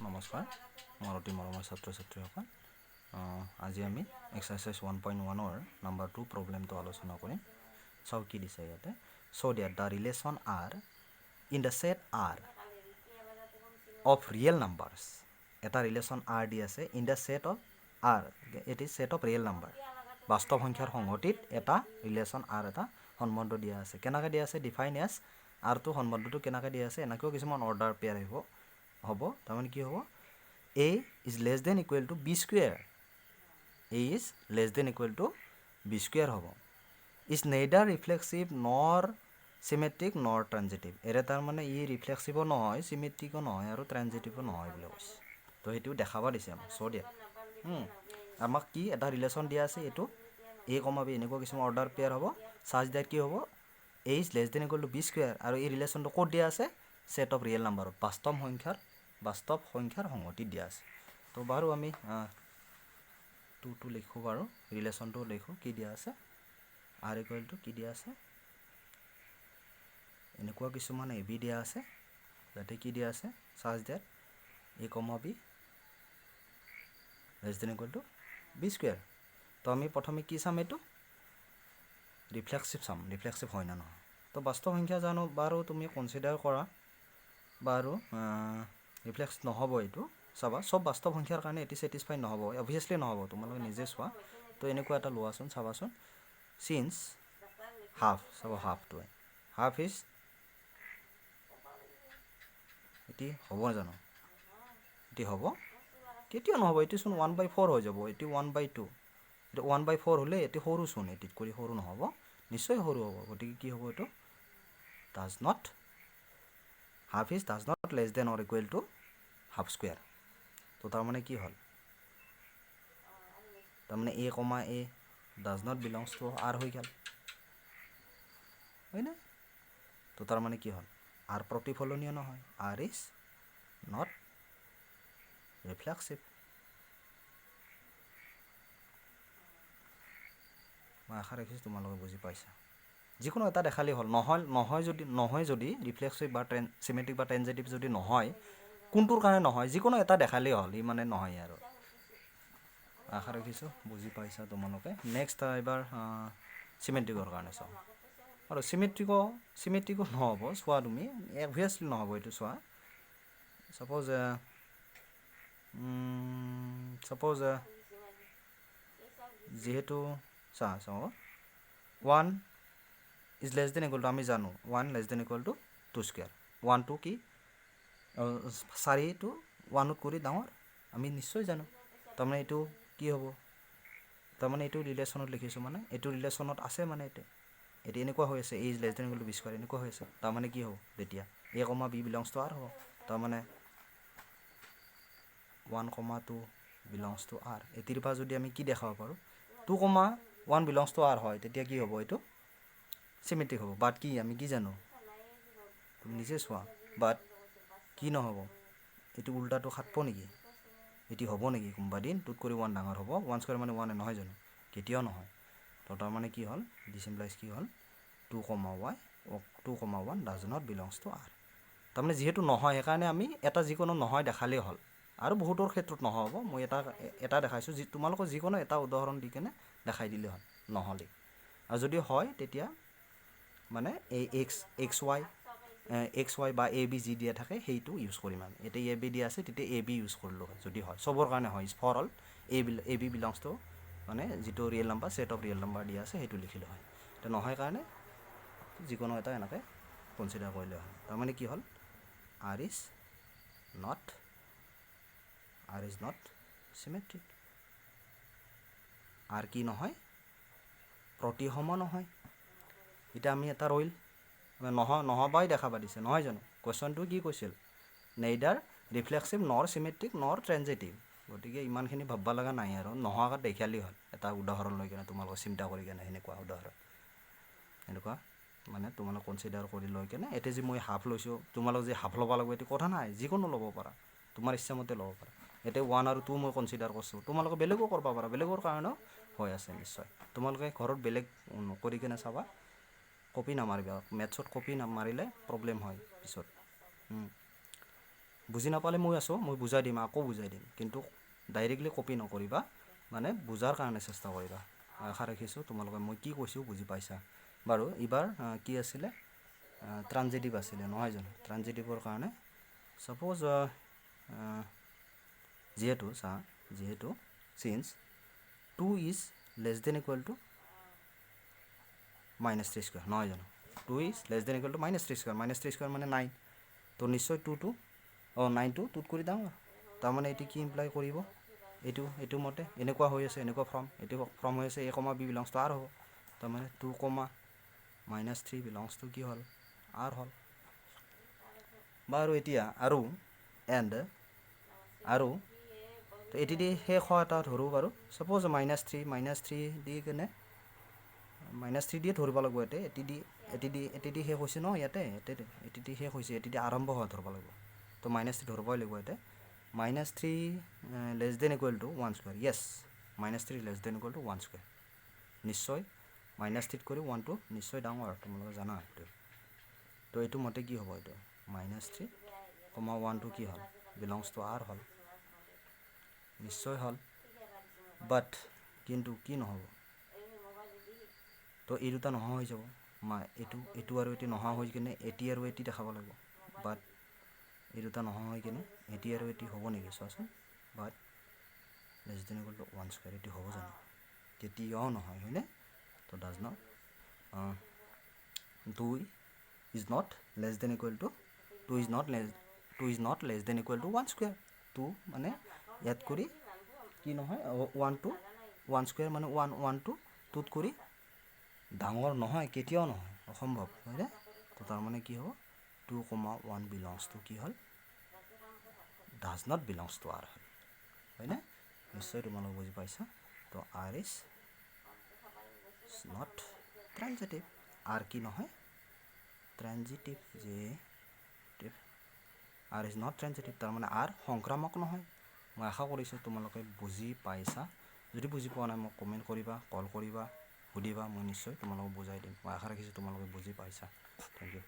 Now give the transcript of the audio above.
নমস্কাৰ মোৰ অতি মৰমৰ ছাত্ৰ ছাত্ৰীসকল আজি আমি এক্সাৰসাইজ 1.1 নাম্বাৰ 2 প্ৰব্লেমটো আলোচনা কৰিম চাও কি দিছে ইয়াতে show that the relation r in the set r of real numbers এটা ৰিলেশ্যন r দি আছে in the set of r it is set of real number বাস্তৱ সংখ্যাৰ সংহতিত এটা ৰিলেশ্যন r এটা সম্বন্ধ দিয়া আছে কেনেকৈ দিয়া আছে ডিফাইন এজ r টো সম্বন্ধটো কেনেকৈ দিয়া আছে এনেকৈ কিছুমান অৰ্ডাৰ পেয়াৰ হ'ব তাৰমানে কি হ'ব a is less than equal to b square a is less than equal to b square হ'ব is neither reflexive nor symmetric nor transitive এৰে তাৰমানে ই ৰিফ্লেক্সিভো নহয় চিমেট্ৰিকো নহয় আৰু ট্ৰানজিটিভো নহয় বুলি কৈছে তো সেইটো দেখাব দিছে আমাক চ' দিয়া আমাক কি এটা ৰিলেশ্যন দিয়া আছে এইটো a, b এনেকুৱা কিছুমান অৰ্ডাৰ পেয়াৰ হ'ব চাৰ্জ ডেট কি হ'ব a is less than equal to b square আৰু এই ৰিলেশ্যনটো ক'ত দিয়া আছে সেট অফ ৰিয়েল নাম্বাৰত বাস্তৱ সংখ্যাৰ সংহতিত দিয়া আছে তো বাৰু আমি টু লিখো বাৰু ৰিলেশ্যনটো লিখো কি দিয়া আছে r ইকুৱেল টু কি দিয়া আছে এনেকুৱা কিছুমান ab দিয়া আছে যাতে কি দিয়া আছে চাৰ্জ that a, b less than equal to b square তো আমি প্ৰথমে কি চাম এইটো ৰিফ্লেক্সিভ চাম ৰিফ্লেক্সিভ হয় না নহয় তো বাস্তৱ সংখ্যা জানো বাৰু তুমি কনসিডাৰ কৰা বাৰু ৰিফ্লেক্স নহ'ব এইটো চাবা সব বাস্তৱ সংখ্যাৰ কাৰণে এটি স্যাটিসফাই নহ'ব অবভিয়াসলি নহ'ব তোমালোকে নিজে চোৱা তো এনেকুৱা এটা লোৱাচোন চাবাচোন সিন্স হাফ চাব হাফটো হাফ ইজ এটি হ'ব জানো এটি হ'ব কেতিয়াও নহ'ব এটি চোন 1/4 হৈ যাব এটি 1/2 এটি 1/4 হ'লে এটি সৰু চোন এটিত কৰি সৰু নহ'ব নিশ্চয় সৰু হ'ব গতিকে কি হ'ব এইটো does not half is does not less than or equal to half square তো তাৰমানে কি হ'ল তাৰমানে a, a does not belongs to r হৈ গ'ল হয়নে তো তাৰমানে কি হ'ল r প্ৰতিফলনীয় নহয় r ইজ নট ৰিফ্লেক্সিভ মই আশা ৰাখিছোঁ তোমালোকে বুজি পাইছা যিকোনো এটা দেখালেই হ'ল নহয় যদি ৰিফ্লেক্সিভ বা চিমেট্ৰিক বা ট্ৰানজিটিভ যদি নহয় কোনটোৰ কাৰণে নহয় যিকোনো এটা দেখালেই হ'ল ই মানে নহয় আৰু আশা ৰাখিছোঁ বুজি পাইছা তোমালোকে নেক্সট এবাৰ চিমেট্ৰিকৰ কাৰণে চাওঁ আৰু চিমেট্ৰিকো নহ'ব চোৱা তুমি অবভিয়াছলি নহ'ব এইটো চোৱা ছাপ'জ যিহেতু চাওঁ 1 is less than equal to আমি জানো 1 less than equal to 2 square 1 to কি 4 টু 1ত কৰি ডাঙৰ আমি নিশ্চয় জানো তাৰমানে এইটো কি হ'ব তাৰমানে এইটো ৰিলেশ্যনত লিখিছোঁ মানে এইটো ৰিলেশ্যনত আছে মানে এইটো এনেকুৱা হৈ আছে a is less than equal to b square এনেকুৱা হৈ আছে তাৰমানে কি হ'ব তেতিয়া a, b belongs to r হ'ব তাৰমানে 1, 2 বিলংছ টু r এটিৰ পৰা যদি আমি কি দেখাব পাৰোঁ 2, 1 বিলংছ টু r হয় তেতিয়া কি হ'ব এইটো চিমেট্ৰিক হ'ব বাট কি আমি কি জানো তুমি নিজে চোৱা বাট কি নহ'ব এইটো উল্টাটো খাটব নেকি এটি হ'ব নেকি কোনোবা দিন 2 কৰি 1 ডাঙৰ হ'ব 1 স্কুৱেৰ মানে 1 নহয় জানো কেতিয়াও নহয় তো তাৰমানে কি হ'ল দিছ ইমপ্লাইজ কি হ'ল 2, 1 does not belongs to r তাৰমানে যিহেতু নহয় সেইকাৰণে আমি এটা যিকোনো নহয় দেখালেই হ'ল আৰু বহুতৰ ক্ষেত্ৰত নহ'ব মই এটা দেখাইছোঁ তোমালোকৰ যিকোনো এটা উদাহৰণ দি কেনে দেখাই দিলে হ'ল নহ'লে আৰু যদি হয় তেতিয়া মানে এই এক্স ৱাই বা এ বি যি দিয়া থাকে সেইটো ইউজ কৰিম আমি এতিয়া এ বি দিয়া আছে তেতিয়া এ বি ইউজ কৰিলোঁ হয় যদি হয় চবৰ কাৰণে হয় for all a b belongs to মানে যিটো real number set of real number দিয়া আছে সেইটো লিখিলোঁ হয় তো নহয় কাৰণে যিকোনো এটা এনেকৈ কনচিডাৰ কৰিলে হয় তাৰমানে কি হ'ল r is not symmetric r কি নহয় প্ৰতিসম নহয় এতিয়া আমি এটা ৰইল নহবাই দেখাবা দিছে নহয় জানো কুৱেশ্যনটো কি কৈছিল নেইডাৰ ৰিফ্লেক্সিভ নৰ চিমেট্ৰিক নৰ ট্ৰানজিটিভ গতিকে ইমানখিনি ভাববা লগা নাই আৰু নোহোৱাকৈ দেখালেই হ'ল এটা উদাহৰণ লৈ কেনে তোমালোকে চিন্তা কৰি কেনে সেনেকুৱা উদাহৰণ এনেকুৱা মানে তোমালোক কনচিডাৰ কৰি লৈ কেনে এতিয়া যে মই হাফ লৈছোঁ তোমালোক যে হাফ ল'ব লাগিব এইটো কথা নাই যিকোনো ল'ব পাৰা তোমাৰ ইচ্ছামতে ল'ব পাৰা এতিয়া 1 আৰু 2 মই কনচিডাৰ কৰিছোঁ তোমালোকে বেলেগো কৰিব পাৰা বেলেগৰ কাৰণেও হৈ আছে নিশ্চয় তোমালোকে ঘৰত বেলেগ কৰি কেনে চাবা কপি নামাৰিবা মেথছত কপি নামাৰিলে প্ৰব্লেম হয় পিছত বুজি নাপালে মই আছোঁ, মই বুজাই দিম, আকৌ বুজাই দিম, কিন্তু ডাইৰেক্টলি কপি নকৰিবা, মানে বুজাৰ কাৰণে চেষ্টা কৰিবা। আশা ৰাখিছোঁ তোমালোকে মই কি কৈছোঁ বুজি পাইছা। বাৰু এইবাৰ কি আছিলে, ট্ৰানজিটিভ আছিলে নহয় জানো। ট্ৰানজিটিভৰ কাৰণে ছাপ'জ যিহেতু since 2 is less than equal to -3 square নহয় জানো। 2 is less than equal to -3 square, -3 square মানে 9, তো নিশ্চয় 9টো 2ত কৰি ডাঙৰ। তাৰমানে এইটো কি ইমপ্লাই কৰিব, এইটো মতে এনেকুৱা হৈ আছে, এনেকুৱা এইটো ফৰ্ম হৈ আছে a, b belongs to r হ'ব। তাৰমানে 2, -3 বিলংছ টু কি হ'ল, r হ'ল। বাৰু এতিয়া আৰু তো এটি দি শেষ হোৱা এটা ধৰোঁ বাৰু। ছাপ'জ -3 দি কেনে -3 দিয়ে ধৰিব লাগিব। এটি দি শেষ হৈছে ন, এটি দি শেষ হৈছে, এটি দি আৰম্ভ হোৱা ধৰিব লাগিব। তো -3 ধৰিবই লাগিব ইয়াতে। -3 less than equal to 1 square, yes, -3 less than equal to 1 square. নিশ্চয় -3 কৰি 1টো নিশ্চয় ডাঙৰ, তোমালোকে জানা এইটো। তো এইটো মতে কি হ'ব, এইটো -3, 1টো কি হ'ল, বিলংছ টু r হ'ল, নিশ্চয় হ'ল। বাট কিন্তু কি নহ'ব, তো এই দুটা নোহোৱা হৈ যাব। এইটো আৰু এটি নোহোৱা হৈ কিনে এটি আৰু এটি দেখাব লাগিব। বাট এই দুটা নোহোৱা হৈ কিনে এটি আৰু এটি হ'ব নেকি চোৱাচোন। But less than equal to 1 square, এটি হ'ব জানো, কেতিয়াও নহয়, হয়নে। তো does not 2 is not less than equal to 2 is not less than equal to 1 square. 2 মানে ইয়াত কৰি কি নহয়, 1 স্কুৱেৰ মানে 1টো 2ত কৰি ডাঙৰ নহয়, কেতিয়াও নহয়, অসম্ভৱ, হয়নে। তো তাৰমানে কি হ'ব, 2, 1 বিলংছ টু কি হ'ল, does not belongs to r হ'ল, হয়নে। নিশ্চয় তোমালোক বুজি পাইছা। তো r ইজ নট ট্ৰানজিটিভ, r কি নহয়, ট্ৰানজিটিভ, r ইজ নট ট্ৰানজিটিভ, তাৰমানে r সংক্ৰামক নহয়। মই আশা কৰিছোঁ তোমালোকে বুজি পাইছা। যদি বুজি পোৱা নাই মোক কমেণ্ট কৰিবা, কল কৰিবা, সুধিবা, মই নিশ্চয় তোমালোকক বুজাই দিম। মই আশা ৰাখিছোঁ তোমালোকে বুজি পাইছা। Thank U.